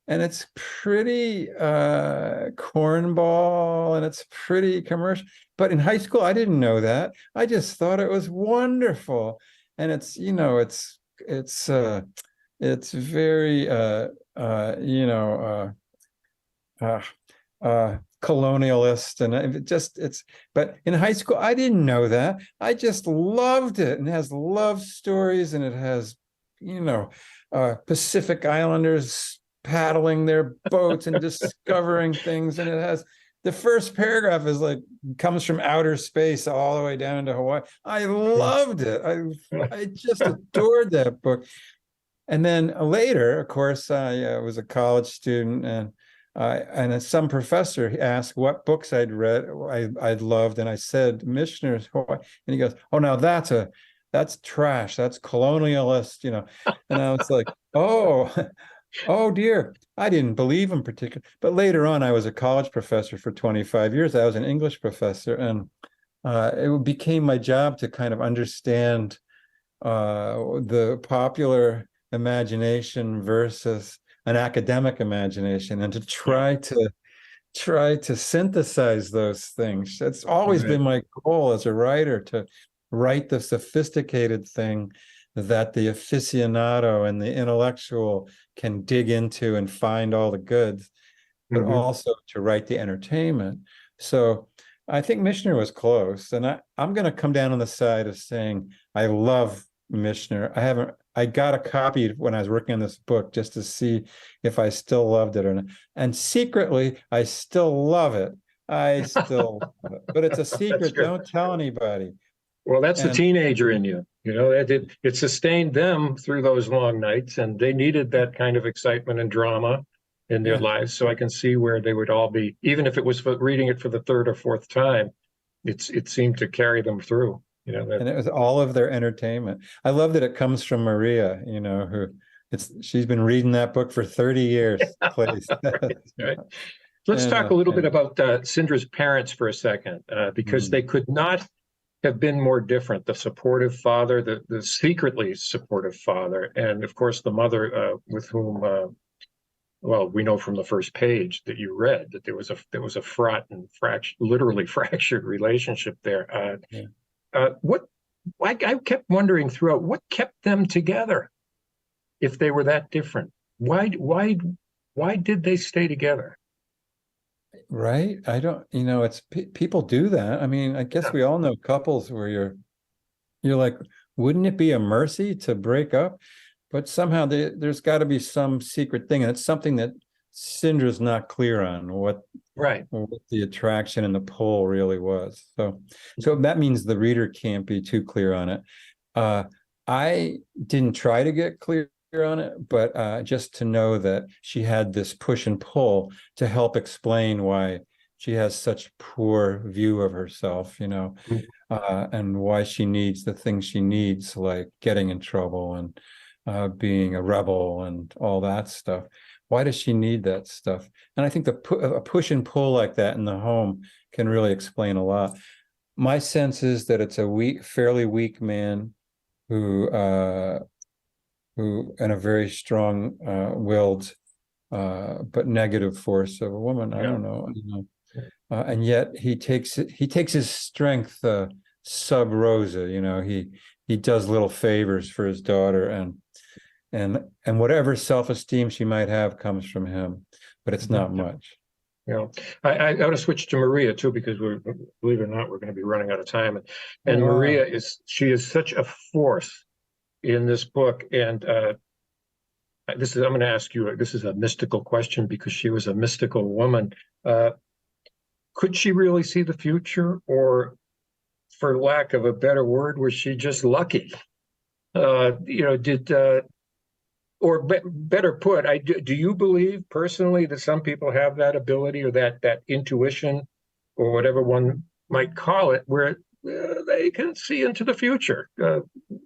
Speaker 2: it's pretty cornball, and it's pretty commercial. But in high school, I didn't know that. I just thought it was wonderful, and it's very colonialist, and but in high school I didn't know that. I just loved it, and it has love stories, and it has Pacific Islanders paddling their boats and discovering things, and it has the first paragraph is like comes from outer space all the way down to Hawaii. I loved it. I just adored that book. And then later, of course, I was a college student, and some professor asked what books I'd read, I'd loved, and I said Michener's Hawaii, and he goes, "Oh, now that's trash. That's colonialist," And I was like, "Oh, Oh dear. I didn't believe him particularly. But later on, I was a college professor for 25 years. I was an English professor, and it became my job to kind of understand the popular imagination versus an academic imagination, and to
Speaker 1: Yeah,
Speaker 2: try to synthesize those things. It's always
Speaker 1: right.
Speaker 2: been my goal as a writer to write the sophisticated thing that the aficionado and the intellectual can dig into and find all the goods, but
Speaker 1: Hmm.
Speaker 2: also to write the entertainment. So I think Mishner was close. And I'm going to come down on the side of saying I love Mishner. I got a copy when I was working on this book just to see if I still loved it or not. And secretly, I still love it. I still love it. But it's a
Speaker 1: That's
Speaker 2: secret.
Speaker 1: good.
Speaker 2: Don't tell anybody.
Speaker 1: Well, that's the
Speaker 2: And
Speaker 1: teenager in you. It sustained them through those long nights, and they needed that kind of excitement and drama in their
Speaker 2: yeah,
Speaker 1: lives. So I can see where they would all be, even if it was for reading it for the third or fourth time, it seemed to carry them through. That.
Speaker 2: and it was all of their entertainment. I love that it comes from Maria, who she's been reading that book for 30 years, Clay says.
Speaker 1: Right. Let's
Speaker 2: And
Speaker 1: talk a little bit about Cindra's parents for a second, because they
Speaker 2: mm,
Speaker 1: could not have been more different. The supportive father, the secretly supportive father, and of course the mother, with whom, well, we know from the first page that you read that there was a fraught and literally fractured relationship there.
Speaker 2: yeah.
Speaker 1: What I kept wondering throughout, what kept them together if they were that different? Why did they stay together?
Speaker 2: Right? I don't, it's people do that. I mean, I guess
Speaker 1: Yeah.
Speaker 2: we all know couples where you're like, wouldn't it be a mercy to break up? But somehow there's got to be some secret thing, and it's something that Cinder's not clear on
Speaker 1: Right.
Speaker 2: what the attraction and the pull really was. So that means the reader can't be too clear on it. Uh, I didn't try to get clear on it, but just to know that she had this push and pull to help explain why she has such poor view of herself, and why she needs the things she needs, like getting in trouble and being a rebel and all that stuff. Why does she need that stuff? And I think a push and pull like that in the home can really explain a lot. My sense is that it's fairly weak man who and a very strong willed but negative force of a woman. I
Speaker 1: Yeah.
Speaker 2: don't know, and yet he takes his strength sub rosa. He does little favors for his daughter, and whatever self-esteem she might have comes from him, but it's not
Speaker 1: Yeah.
Speaker 2: much.
Speaker 1: Yeah. I want to switch to Maria too, because believe it or not, we're going to be running out of time.
Speaker 2: Oh
Speaker 1: And
Speaker 2: wow.
Speaker 1: Maria she is such a force in this book. And I'm going to ask you, this is a mystical question because she was a mystical woman. Uh, could she really see the future, or for lack of a better word, was she just lucky? Did or better put, do you believe personally that some people have that ability, or that intuition, or whatever one might call it, where they can see into the future?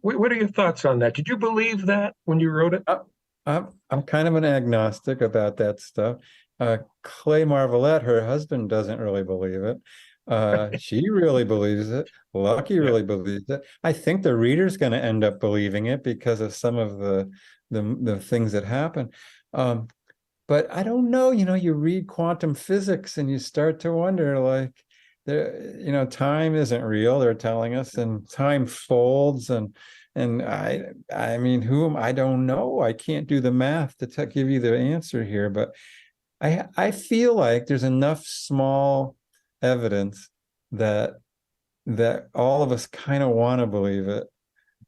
Speaker 1: What are your thoughts on that? Did you believe that when you wrote it?
Speaker 2: I, I'm kind of an agnostic about that stuff. Clay Marvelette, her husband, doesn't really believe it. She really believes it. Lucky
Speaker 1: Yeah.
Speaker 2: really believes it. I think the reader's going to end up believing it because of some of the things that happen. Um, but I don't know. You read quantum physics and you start to wonder, like, time isn't real. They're telling us, and time folds, and I mean, I don't know. I can't do the math to give you the answer here, but I feel like there's enough small evidence that that all of us kind of want to believe it,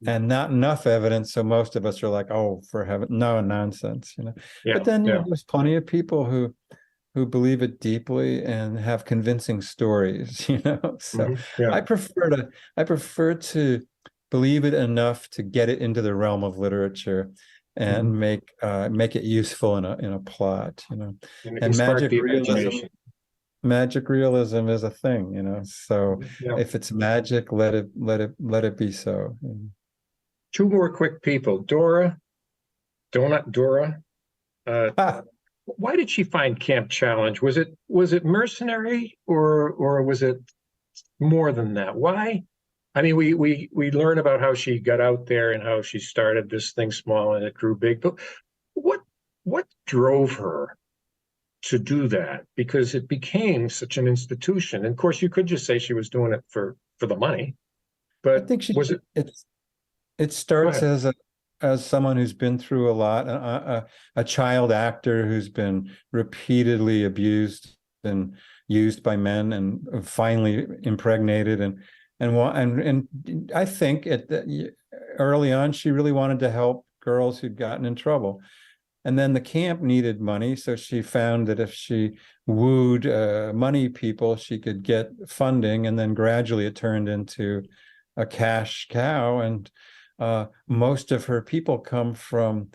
Speaker 2: and not enough evidence, so most of us are like, oh, for heaven, no, nonsense. But
Speaker 1: Yeah.
Speaker 2: then,
Speaker 1: Yeah.
Speaker 2: there's plenty of people who believe it deeply and have convincing stories. So
Speaker 1: Yeah.
Speaker 2: I prefer to believe it enough to get it into the realm of literature
Speaker 1: Mhm.
Speaker 2: and make it useful in a plot.
Speaker 1: And it can
Speaker 2: And
Speaker 1: spark
Speaker 2: magic
Speaker 1: the
Speaker 2: realism
Speaker 1: imagination.
Speaker 2: magic realism is a thing. So
Speaker 1: Yeah.
Speaker 2: if it's magic, let it be so.
Speaker 1: Two more quick people. Dora, Donut Dora, Uh,
Speaker 2: Ah,
Speaker 1: why did she find Camp Challenge? Was it mercenary or was it more than that? Why? I mean, we learn about how she got out there and how she started this thing small and it grew big. But what what drove her to do that? Because it became such an institution. And of course, you could just say she was doing it for the money.
Speaker 2: I
Speaker 1: But
Speaker 2: think she
Speaker 1: was it?
Speaker 2: it's it
Speaker 1: Go
Speaker 2: starts
Speaker 1: ahead.
Speaker 2: as someone who's been through a lot, a child actor who's been repeatedly abused and used by men, and finally impregnated, and I think early on she really wanted to help girls who'd gotten in trouble. And then the camp needed money, so she found that if she wooed money people, she could get funding, and then gradually it turned into a cash cow. And most of her people come from,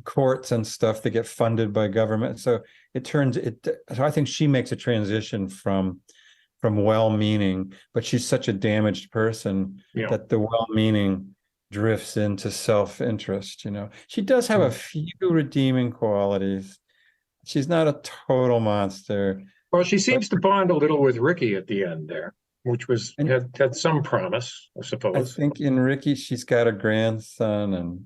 Speaker 2: courts and stuff that get funded by government. So it turns it. So I think she makes a transition from well-meaning, but she's such a damaged person
Speaker 1: You know.
Speaker 2: that the well-meaning drifts into self-interest. She does have a few redeeming qualities. She's not a total monster,
Speaker 1: Well, she
Speaker 2: but
Speaker 1: seems to bond a little with Ricky at the end there, which was
Speaker 2: and
Speaker 1: had some promise, I
Speaker 2: I
Speaker 1: suppose.
Speaker 2: think in Ricky she's got a grandson, and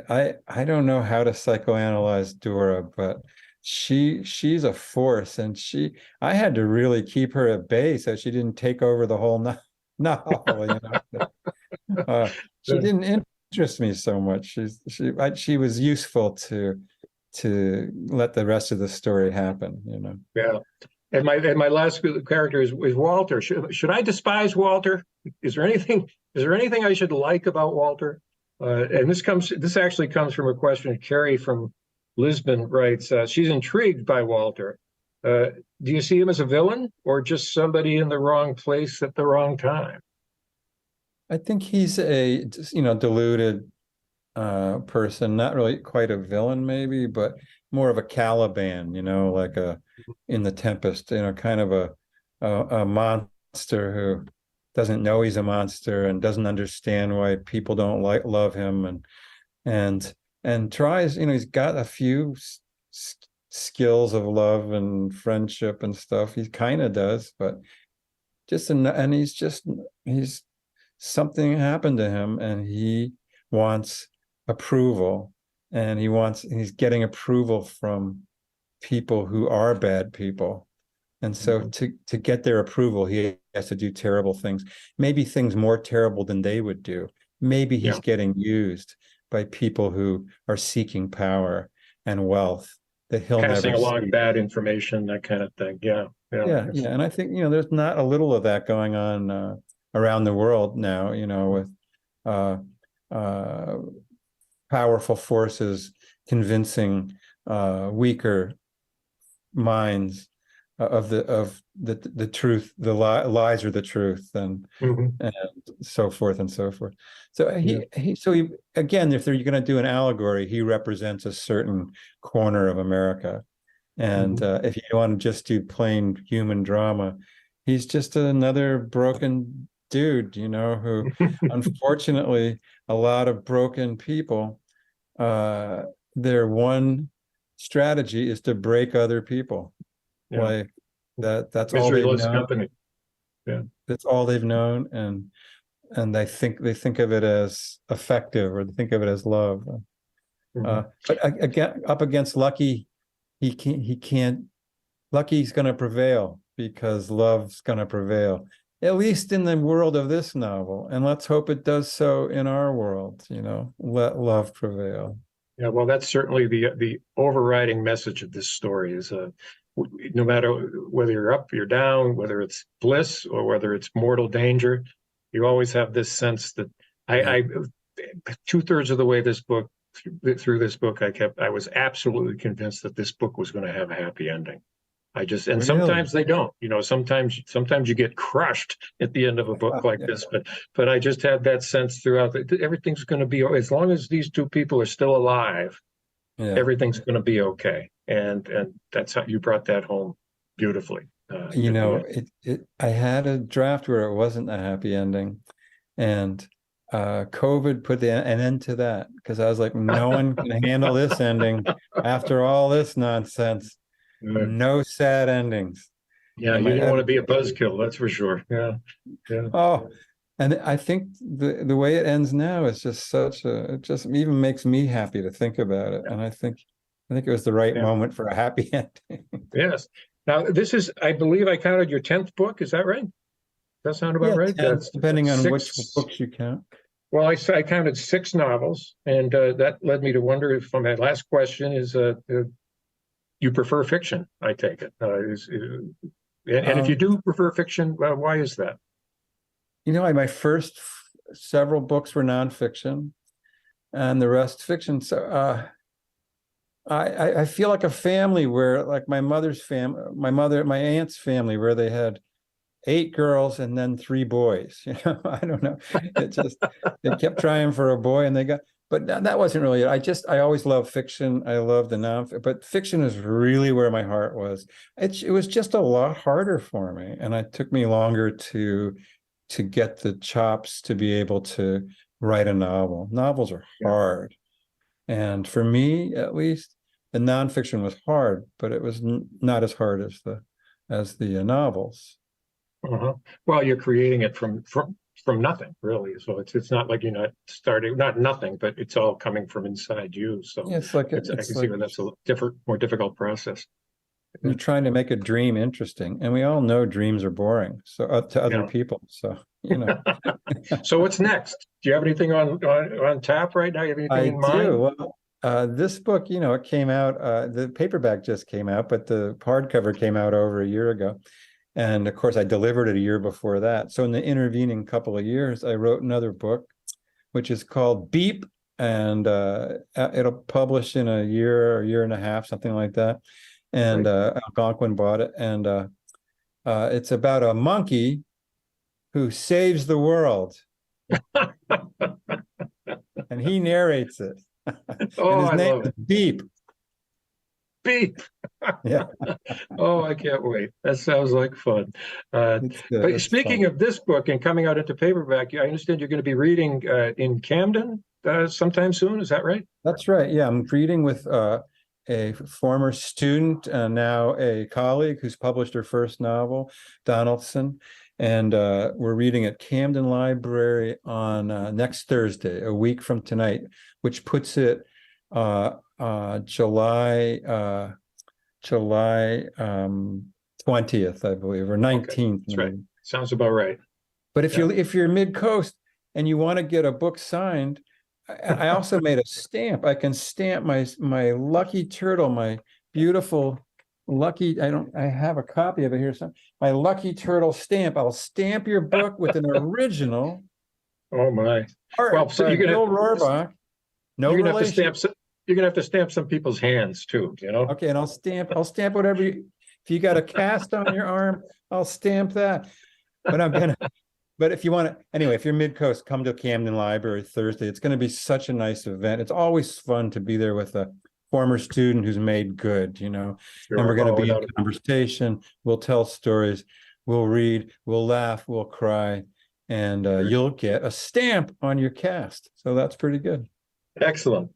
Speaker 2: I don't know how to psychoanalyze Dora, but she's a force, and I had to really keep her at bay so she didn't take over the whole novel. Uh, she
Speaker 1: Yeah.
Speaker 2: didn't interest me so much. She was useful to let the rest of the story happen.
Speaker 1: Yeah. And my last character is Walter. Should I despise Walter? Is there anything I should like about Walter? And this actually comes from a question Carrie from Lisbon writes. She's intrigued by Walter. Uh, do you see him as a villain or just somebody in the wrong place at the wrong time?
Speaker 2: I think he's a deluded person, not really quite a villain maybe, but more of a Caliban, like a in the Tempest, kind of a monster who doesn't know he's a monster and doesn't understand why people don't love him, and and tries, he's got a few skills of love and friendship and stuff. He kind of does, but and he's something happened to him, and he wants approval, and he's getting approval from people who are bad people. And so
Speaker 1: Mhm.
Speaker 2: to get their approval, he has to do terrible things, maybe things more terrible than they would do. Maybe he's
Speaker 1: Yeah,
Speaker 2: getting used by people who are seeking power and wealth that he'll
Speaker 1: passing
Speaker 2: never
Speaker 1: along
Speaker 2: see.
Speaker 1: bad information, that kind of thing. Yeah, yeah.
Speaker 2: Yeah, yeah. And I think, there's not a little of that going on around the world now, with uh, uh, powerful forces convincing weaker minds of the truth, lies are the truth,
Speaker 1: Mhm.
Speaker 2: and so forth and so forth. So
Speaker 1: Yeah.
Speaker 2: he again, if you're going to do an allegory, he represents a certain corner of America. And
Speaker 1: Mhm.
Speaker 2: if you want to just do plain human drama, he's just another broken dude, who unfortunately a lot of broken people, uh, their one strategy is to break other people.
Speaker 1: Yeah.
Speaker 2: Like that's all
Speaker 1: Misery
Speaker 2: they've
Speaker 1: loves
Speaker 2: known.
Speaker 1: company. Yeah.
Speaker 2: That's all they've known. And they think of it as effective, or they think of it as love.
Speaker 1: Mhm.
Speaker 2: But again, up against Lucky, he can't. Lucky's going to prevail because love's going to prevail, at least in the world of this novel. And let's hope it does so in our world. Let love prevail.
Speaker 1: Yeah, well, that's certainly the overriding message of this story is no matter whether you're up, you're down, whether it's bliss or whether it's mortal danger, you always have this sense that
Speaker 2: Yeah.
Speaker 1: I 2/3 of the way through this book, I was absolutely convinced that this book was going to have a happy ending. And
Speaker 2: Really?
Speaker 1: sometimes they don't, sometimes you get crushed at the end of a book like
Speaker 2: Yeah.
Speaker 1: this, but I just had that sense throughout that everything's going to be, as long as these two people are still alive,
Speaker 2: Yeah.
Speaker 1: everything's going to be okay. And that's how you brought that home beautifully, at the end.
Speaker 2: I had a draft where it wasn't a happy ending. And COVID put an end to that because I was like, no one can handle this ending after all this nonsense. No sad endings.
Speaker 1: Yeah,
Speaker 2: And
Speaker 1: you
Speaker 2: my
Speaker 1: didn't want to be a
Speaker 2: editor,
Speaker 1: buzzkill, that's for sure. Yeah, yeah,
Speaker 2: oh, and I think the way it ends now is just it just even makes me happy to think about it. And I think it was the right
Speaker 1: yeah.
Speaker 2: moment for a happy ending.
Speaker 1: Yes. Now, this is, I believe I counted your 10th book. Is that right? Does that sound about
Speaker 2: Yeah,
Speaker 1: right?
Speaker 2: 10, depending on which
Speaker 1: Six.
Speaker 2: books you count.
Speaker 1: Well, I counted 6 novels, and that led me to wonder if my last question is, you prefer fiction, I take it. And if you
Speaker 2: Um,
Speaker 1: do prefer fiction, well, why is that?
Speaker 2: my first several books were nonfiction, and the rest fiction. So I feel like a family where, like my aunt's family, where they had 8 girls and then 3 boys. I don't know. It just they kept trying for a boy, and they got. But that wasn't really it. I always loved fiction. I love the but fiction is really where my heart was. It was just a lot harder for me, and it took me longer to get the chops to be able to write a novel. Novels are
Speaker 1: Yeah.
Speaker 2: hard. And for me, at least, the nonfiction was hard, but it was not as hard as the novels.
Speaker 1: Uh-huh. Well, you're creating it from nothing, really. So it's not like you're not starting, not nothing, but it's all coming from inside you. So
Speaker 2: Yeah,
Speaker 1: I can see where that's a more difficult process.
Speaker 2: you're trying to make a dream interesting, and we all know dreams are boring. So to other
Speaker 1: Yeah.
Speaker 2: people, so
Speaker 1: So what's next? Do you have anything on tap right now? You have anything
Speaker 2: I
Speaker 1: in mind?
Speaker 2: do. Well, this book, it came out. The paperback just came out, but the hardcover came out over a year ago. And of course, I delivered it a year before that. So in the intervening couple of years, I wrote another book, which is called Beep, and it'll publish in a year or year and a half, something like that. And Algonquin bought it, and it's about a monkey who saves the world, and he narrates it.
Speaker 1: Oh,
Speaker 2: And his
Speaker 1: I
Speaker 2: name
Speaker 1: love
Speaker 2: is
Speaker 1: it.
Speaker 2: Beep.
Speaker 1: Beep.
Speaker 2: Yeah,
Speaker 1: Oh, I can't wait. That sounds like fun. But
Speaker 2: it's fun.
Speaker 1: speaking of this book and coming out into paperback, I understand you're going to be reading in Camden sometime soon. Is that right?
Speaker 2: That's right. Yeah, I'm reading with a former student, now a colleague who's published her first novel, Donaldson. And we're reading at Camden Library on next Thursday, a week from tonight, which puts it July 20th, I believe, or
Speaker 1: Okay,
Speaker 2: 19th.
Speaker 1: that's right. Sounds about right.
Speaker 2: But if
Speaker 1: Yeah.
Speaker 2: you're mid-coast and you want to get a book signed, I also made a stamp. I can stamp my lucky turtle, my beautiful lucky. I have a copy of it here. So my lucky turtle stamp. I'll stamp your book with an original
Speaker 1: Oh my. Well,
Speaker 2: art
Speaker 1: so
Speaker 2: by Bill Rohrbach. No
Speaker 1: you're gonna have to
Speaker 2: relation.
Speaker 1: you're gonna have to stamp some people's hands too, you know?
Speaker 2: Okay, and I'll stamp whatever if you got a cast on your arm, I'll stamp that. But if you want to, anyway, if you're mid-coast, come to Camden Library Thursday. It's going to be such a nice event. It's always fun to be there with a former student who's made good, and we're going to be in conversation. We'll tell stories, we'll read, we'll laugh, we'll cry, and you'll get a stamp on your cast. So that's pretty good.
Speaker 1: Excellent.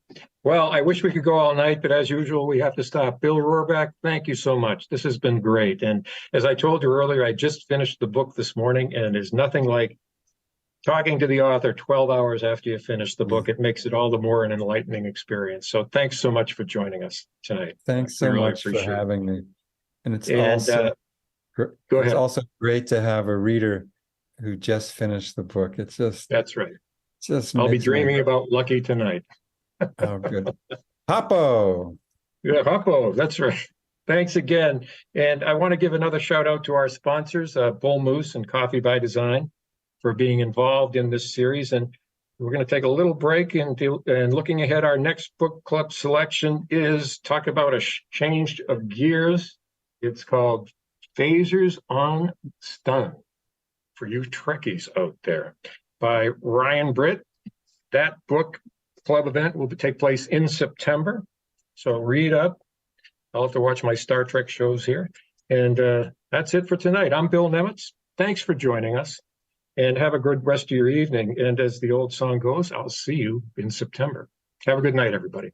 Speaker 1: Well, I wish we could go all night, but as usual, we have to stop. Bill Rohrbach, thank you so much. This has been great. And as I told you earlier, I just finished the book this morning, and there's nothing like talking to the author 12 hours after you finish the book. It makes it all the more an enlightening experience. So thanks so much for joining us tonight.
Speaker 2: Thanks so much for having me. And it's also great to have a reader who just finished the book. It's just
Speaker 1: that's right.
Speaker 2: I'll
Speaker 1: be dreaming about Lucky tonight.
Speaker 2: Oh, good. Hoppo.
Speaker 1: Yeah, Hoppo. That's right. Thanks again. And I want to give another shout out to our sponsors, Bull Moose and Coffee by Design, for being involved in this series. And we're going to take a little break and looking ahead, our next book club selection is talk about a change of gears. It's called Phasers on Stun for you Trekkies out there by Ryan Britt. That book club event will take place in September. So read up. I'll have to watch my Star Trek shows here. And that's it for tonight. I'm Bill Nemitz. Thanks for joining us. and have a good rest of your evening. And as the old song goes, I'll see you in September. Have a good night, everybody.